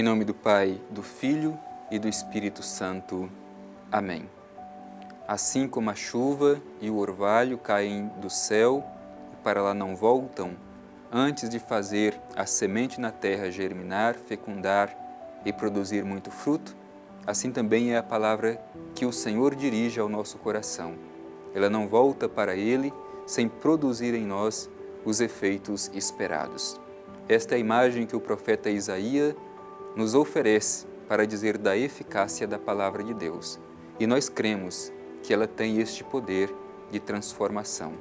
Em nome do Pai, do Filho e do Espírito Santo. Amém. Assim como a chuva e o orvalho caem do céu e para lá não voltam, antes de fazer a semente na terra germinar, fecundar e produzir muito fruto, assim também é a palavra que o Senhor dirige ao nosso coração. Ela não volta para Ele sem produzir em nós os efeitos esperados. Esta é a imagem que o profeta Isaías nos oferece para dizer da eficácia da palavra de Deus. E nós cremos que ela tem este poder de transformação.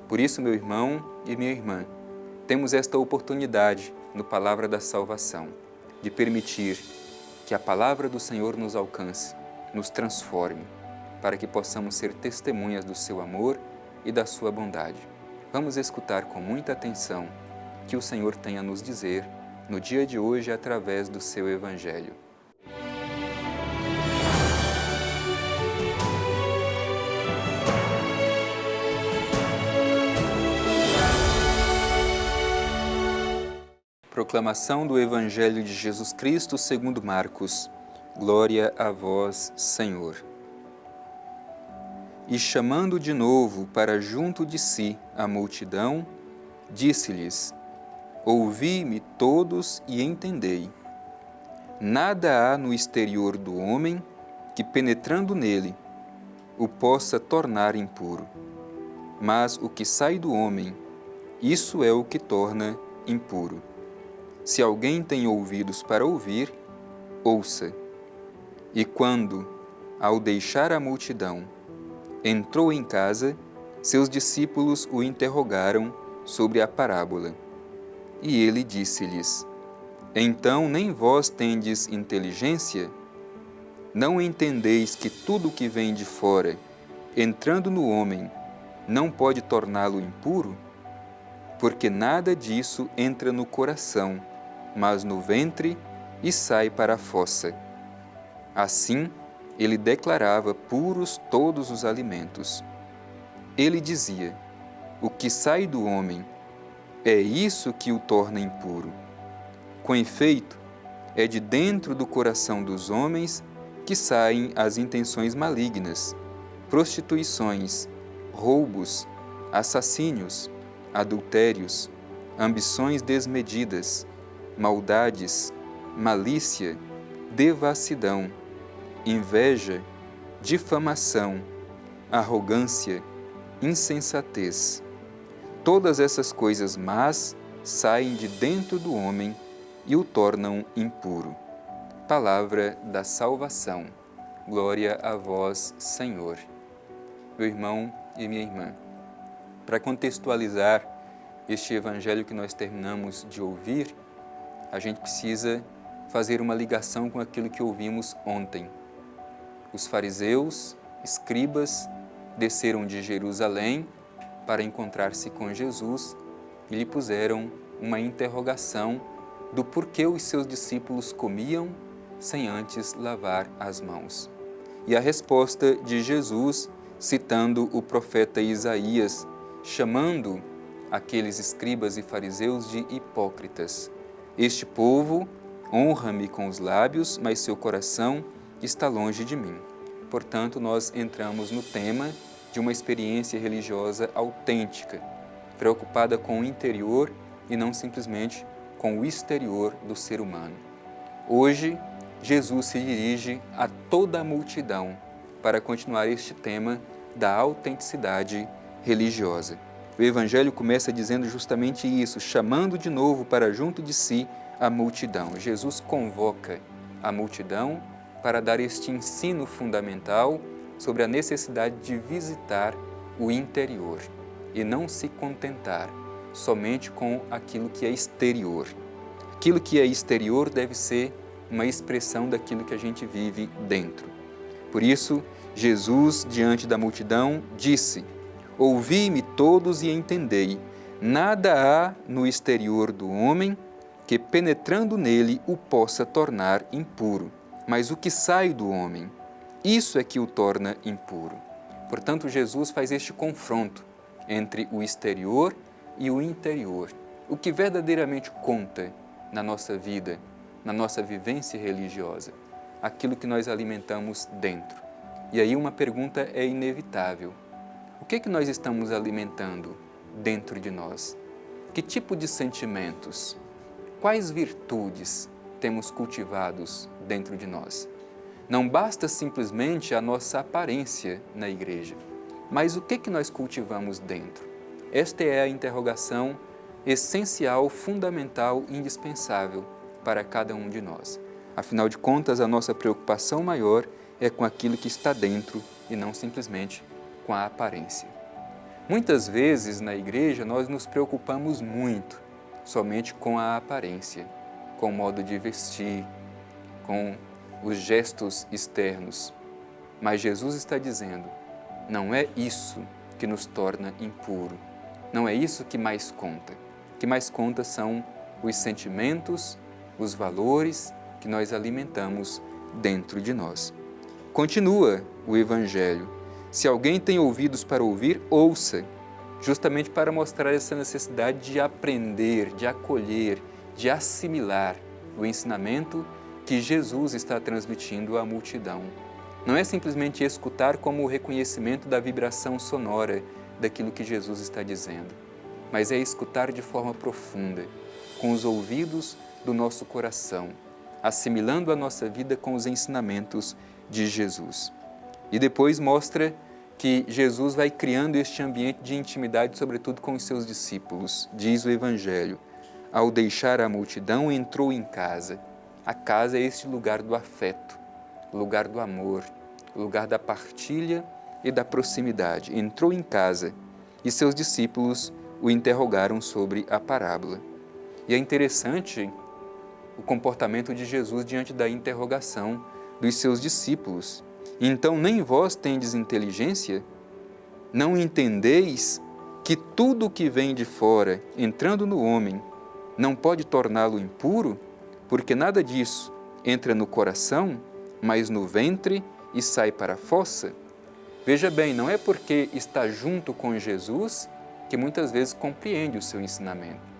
Por isso, meu irmão e minha irmã, temos esta oportunidade no Palavra da Salvação, de permitir que a palavra do Senhor nos alcance, nos transforme, para que possamos ser testemunhas do seu amor e da sua bondade. Vamos escutar com muita atenção o que o Senhor tem a nos dizer no dia de hoje através do seu Evangelho. Proclamação do Evangelho de Jesus Cristo segundo Marcos. Glória a vós, Senhor. E chamando de novo para junto de si a multidão, disse-lhes: Ouvi-me todos e entendei. Nada há no exterior do homem que, penetrando nele, o possa tornar impuro. Mas o que sai do homem, isso é o que torna impuro. Se alguém tem ouvidos para ouvir, ouça. E quando, ao deixar a multidão, entrou em casa, seus discípulos o interrogaram sobre a parábola. E ele disse-lhes: Então nem vós tendes inteligência? Não entendeis que tudo que vem de fora, entrando no homem, não pode torná-lo impuro? Porque nada disso entra no coração, mas no ventre e sai para a fossa. Assim, ele declarava puros todos os alimentos. Ele dizia: O que sai do homem, é isso que o torna impuro. Com efeito, é de dentro do coração dos homens que saem as intenções malignas, prostituições, roubos, assassínios, adultérios, ambições desmedidas, maldades, malícia, devassidão, inveja, difamação, arrogância, insensatez. Todas essas coisas más saem de dentro do homem e o tornam impuro. Palavra da salvação. Glória a vós, Senhor. Meu irmão e minha irmã, para contextualizar este evangelho que nós terminamos de ouvir, a gente precisa fazer uma ligação com aquilo que ouvimos ontem. Os fariseus, escribas, desceram de Jerusalém para encontrar-se com Jesus e lhe puseram uma interrogação do porquê os seus discípulos comiam sem antes lavar as mãos. E a resposta de Jesus, citando o profeta Isaías, chamando aqueles escribas e fariseus de hipócritas. Este povo honra-me com os lábios, mas seu coração está longe de mim. Portanto, nós entramos no tema de uma experiência religiosa autêntica, preocupada com o interior e não simplesmente com o exterior do ser humano. Hoje, Jesus se dirige a toda a multidão para continuar este tema da autenticidade religiosa. O Evangelho começa dizendo justamente isso, chamando de novo para junto de si a multidão. Jesus convoca a multidão para dar este ensino fundamental sobre a necessidade de visitar o interior e não se contentar somente com aquilo que é exterior. Aquilo que é exterior deve ser uma expressão daquilo que a gente vive dentro. Por isso, Jesus, diante da multidão, disse: Ouvi-me todos e entendei, nada há no exterior do homem que, penetrando nele, o possa tornar impuro, mas o que sai do homem, isso é que o torna impuro. Portanto, Jesus faz este confronto entre o exterior e o interior. O que verdadeiramente conta na nossa vida na nossa vivência religiosa, aquilo que nós alimentamos dentro. E aí uma pergunta é inevitável. O que é que nós estamos alimentando dentro de nós? Que tipo de sentimentos? Quais virtudes temos cultivados dentro de nós? Não basta simplesmente a nossa aparência na igreja, mas o que é que nós cultivamos dentro? Esta é a interrogação essencial, fundamental, indispensável para cada um de nós. Afinal de contas, a nossa preocupação maior é com aquilo que está dentro e não simplesmente com a aparência. Muitas vezes na igreja nós nos preocupamos muito somente com a aparência, com o modo de vestir, com os gestos externos. Mas Jesus está dizendo, não é isso que nos torna impuro, não é isso que mais conta. O que mais conta são os sentimentos, os valores que nós alimentamos dentro de nós. Continua o Evangelho. Se alguém tem ouvidos para ouvir, ouça, justamente para mostrar essa necessidade de aprender, de acolher, de assimilar o ensinamento que Jesus está transmitindo à multidão. Não é simplesmente escutar como o reconhecimento da vibração sonora daquilo que Jesus está dizendo, mas é escutar de forma profunda, com os ouvidos do nosso coração, assimilando a nossa vida com os ensinamentos de Jesus. E depois mostra que Jesus vai criando este ambiente de intimidade, sobretudo com os seus discípulos. Diz o Evangelho, ao deixar a multidão, entrou em casa. A casa é este lugar do afeto, lugar do amor, lugar da partilha e da proximidade. Entrou em casa e seus discípulos o interrogaram sobre a parábola. E é interessante o comportamento de Jesus diante da interrogação dos seus discípulos. Então, nem vós tendes inteligência? Não entendeis que tudo o que vem de fora, entrando no homem, não pode torná-lo impuro? Porque nada disso entra no coração, mas no ventre e sai para a fossa? Veja bem, não é porque está junto com Jesus que muitas vezes compreende o seu ensinamento.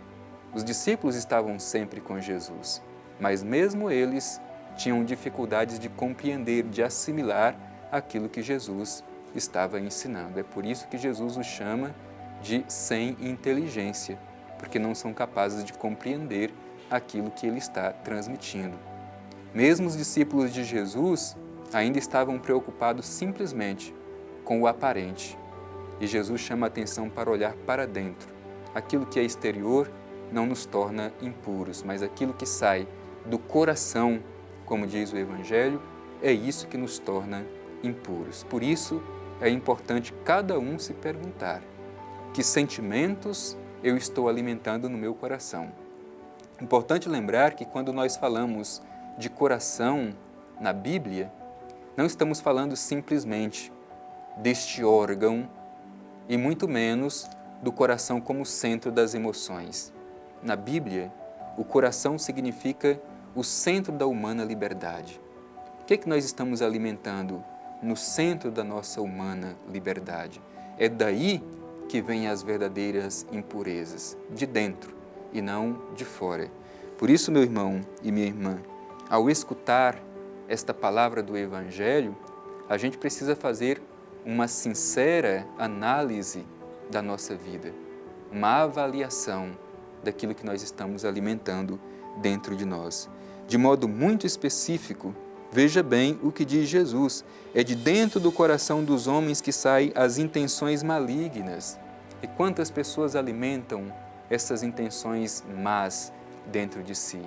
Os discípulos estavam sempre com Jesus, mas mesmo eles tinham dificuldades de compreender, de assimilar aquilo que Jesus estava ensinando. É por isso que Jesus os chama de sem inteligência, porque não são capazes de compreender aquilo que ele está transmitindo. Mesmo os discípulos de Jesus ainda estavam preocupados simplesmente com o aparente. E Jesus chama a atenção para olhar para dentro. Aquilo que é exterior não nos torna impuros, mas aquilo que sai do coração, como diz o Evangelho, é isso que nos torna impuros. Por isso, é importante cada um se perguntar: que sentimentos eu estou alimentando no meu coração? Importante lembrar que quando nós falamos de coração na Bíblia, não estamos falando simplesmente deste órgão e muito menos do coração como centro das emoções. Na Bíblia, o coração significa o centro da humana liberdade. O que é que nós estamos alimentando no centro da nossa humana liberdade? É daí que vêm as verdadeiras impurezas, de dentro e não de fora. Por isso, meu irmão e minha irmã, ao escutar esta palavra do Evangelho, a gente precisa fazer uma sincera análise da nossa vida, uma avaliação daquilo que nós estamos alimentando dentro de nós. De modo muito específico, veja bem o que diz Jesus. É de dentro do coração dos homens que saem as intenções malignas. E quantas pessoas alimentam essas intenções más dentro de si?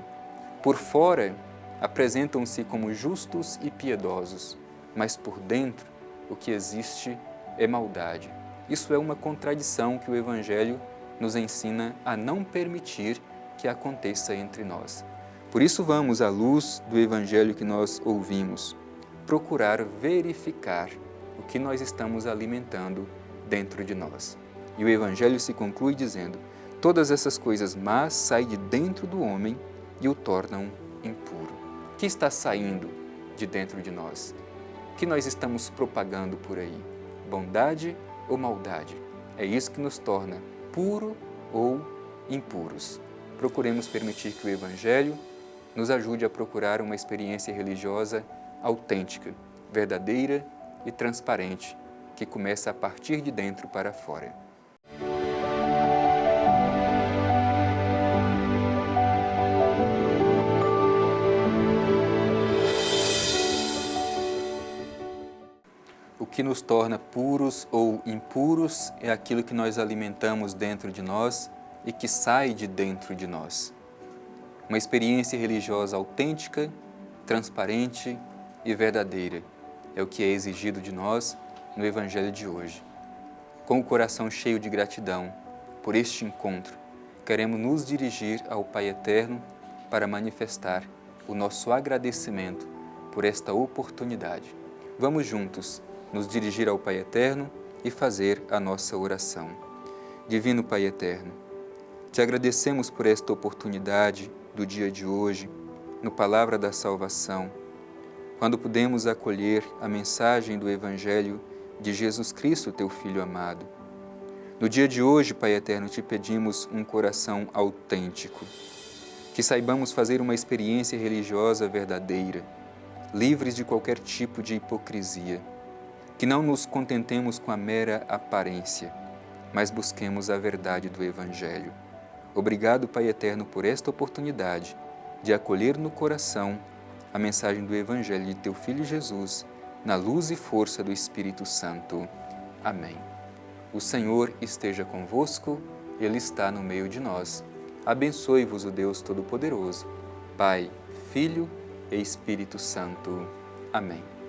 Por fora, apresentam-se como justos e piedosos, mas por dentro, o que existe é maldade. Isso é uma contradição que o Evangelho nos ensina a não permitir que aconteça entre nós. Por isso vamos, à luz do Evangelho que nós ouvimos, procurar verificar o que nós estamos alimentando dentro de nós. E o Evangelho se conclui dizendo: todas essas coisas más saem de dentro do homem e o tornam impuro. O que está saindo de dentro de nós? O que nós estamos propagando por aí? Bondade ou maldade? É isso que nos torna puro ou impuros. Procuremos permitir que o Evangelho nos ajude a procurar uma experiência religiosa autêntica, verdadeira e transparente, que começa a partir de dentro para fora. O que nos torna puros ou impuros é aquilo que nós alimentamos dentro de nós e que sai de dentro de nós. Uma experiência religiosa autêntica, transparente e verdadeira é o que é exigido de nós no Evangelho de hoje. Com o coração cheio de gratidão por este encontro, queremos nos dirigir ao Pai Eterno para manifestar o nosso agradecimento por esta oportunidade. Vamos juntos nos dirigir ao Pai Eterno e fazer a nossa oração. Divino Pai Eterno, te agradecemos por esta oportunidade do dia de hoje, no Palavra da Salvação, quando pudemos acolher a mensagem do Evangelho de Jesus Cristo, teu Filho amado. No dia de hoje, Pai Eterno, te pedimos um coração autêntico, que saibamos fazer uma experiência religiosa verdadeira, livres de qualquer tipo de hipocrisia, que não nos contentemos com a mera aparência, mas busquemos a verdade do Evangelho. Obrigado, Pai Eterno, por esta oportunidade de acolher no coração a mensagem do Evangelho de teu Filho Jesus, na luz e força do Espírito Santo. Amém. O Senhor esteja convosco, Ele está no meio de nós. Abençoe-vos o Deus Todo-Poderoso, Pai, Filho e Espírito Santo. Amém.